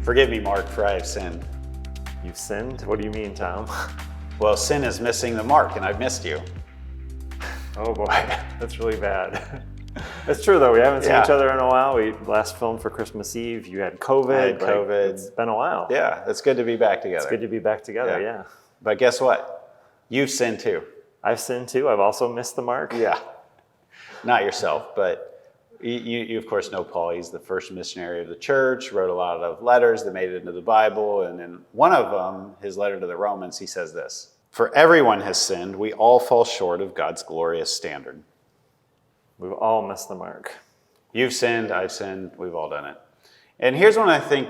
Forgive me, Mark, for I have sinned. You've sinned? What do you mean, Tom? Well, sin is missing the mark, and I've missed you. Oh boy, that's really bad. It's true though, we haven't seen each other in a while. We last filmed for Christmas Eve. You had COVID. I had COVID. It's been a while. Yeah, it's good to be back together. It's good to be back together, yeah. But guess what? You've sinned too. I've sinned too. I've also missed the mark. Yeah. Not yourself, but you of course know Paul. He's the first missionary of the church, wrote a lot of letters that made it into the Bible. And in one of them, his letter to the Romans, he says this: "For everyone has sinned. We all fall short of God's glorious standard." We've all missed the mark. You've sinned, I've sinned, we've all done it. And here's one I think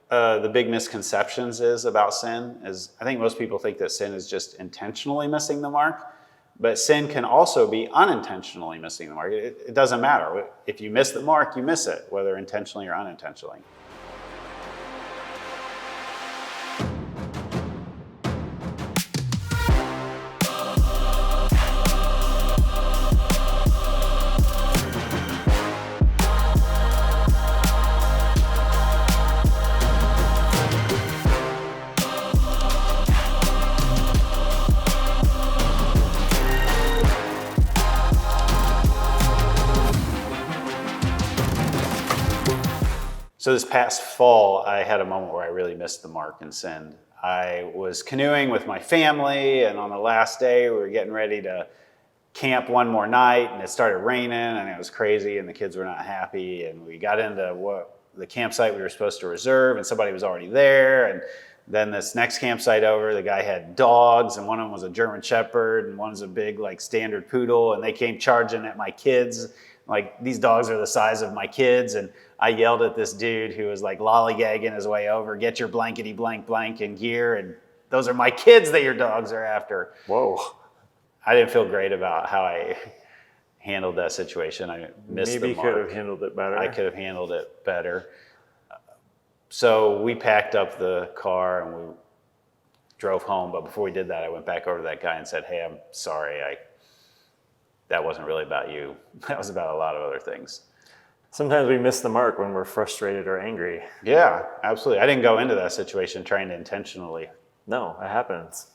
the big misconceptions is about sin, is I think most people think that sin is just intentionally missing the mark, but sin can also be unintentionally missing the mark. It doesn't matter. If you miss the mark, you miss it, whether intentionally or unintentionally. So this past fall, I had a moment where I really missed the mark and sinned. I was canoeing with my family, and on the last day, we were getting ready to camp one more night, and it started raining, and it was crazy, and the kids were not happy, and we got into the campsite we were supposed to reserve, and somebody was already there, and then this next campsite over, the guy had dogs, and one of them was a German Shepherd, and one was a big, standard poodle, and they came charging at my kids. These dogs are the size of my kids, and I yelled at this dude who was lollygagging his way over, "Get your blankety blank blank in gear, and those are my kids that your dogs are after." Whoa. I didn't feel great about how I handled that situation. I missed the mark. Maybe you could have handled it better. I could have handled it better. So we packed up the car and we drove home, but before we did that, I went back over to that guy and said, "Hey, I'm sorry, that wasn't really about you. That was about a lot of other things." Sometimes we miss the mark when we're frustrated or angry. Yeah, absolutely. I didn't go into that situation trying to intentionally, No, it happens.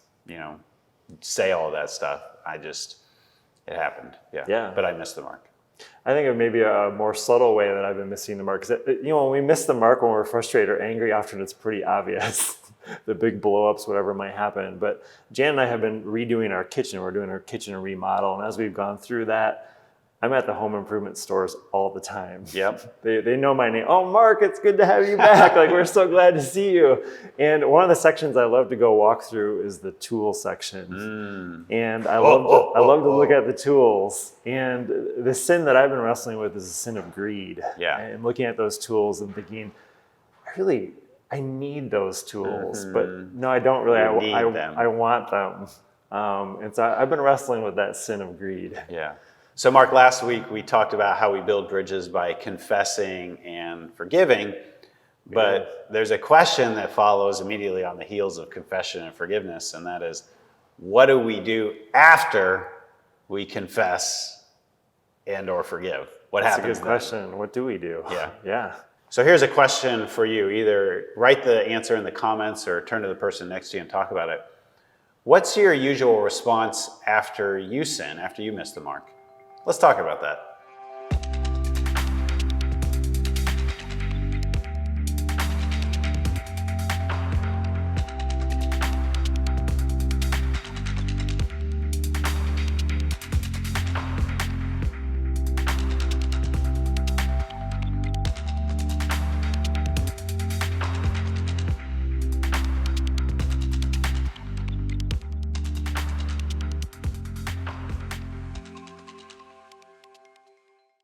say all of that stuff. It happened. Yeah. But I missed the mark. I think of maybe a more subtle way that I've been missing the mark. Because, when we miss the mark when we're frustrated or angry, often it's pretty obvious. The big blow-ups, whatever might happen. But Jan and I have been redoing our kitchen. We're doing our kitchen remodel. And as we've gone through that, I'm at the home improvement stores all the time. Yep. They know my name. "Oh, Mark, it's good to have you back. We're so glad to see you." And one of the sections I love to go walk through is the tool section. And I love to look at the tools. And the sin that I've been wrestling with is the sin of greed. Yeah. And looking at those tools and thinking, I need those tools, but no, I don't really. I want them. And so I've been wrestling with that sin of greed. Yeah. So Mark, last week we talked about how we build bridges by confessing and forgiving, but there's a question that follows immediately on the heels of confession and forgiveness, and that is, what do we do after we confess and or forgive? What happens? That's a good question. What do we do? Yeah. So here's a question for you. Either write the answer in the comments or turn to the person next to you and talk about it. What's your usual response after you sin, after you miss the mark? Let's talk about that.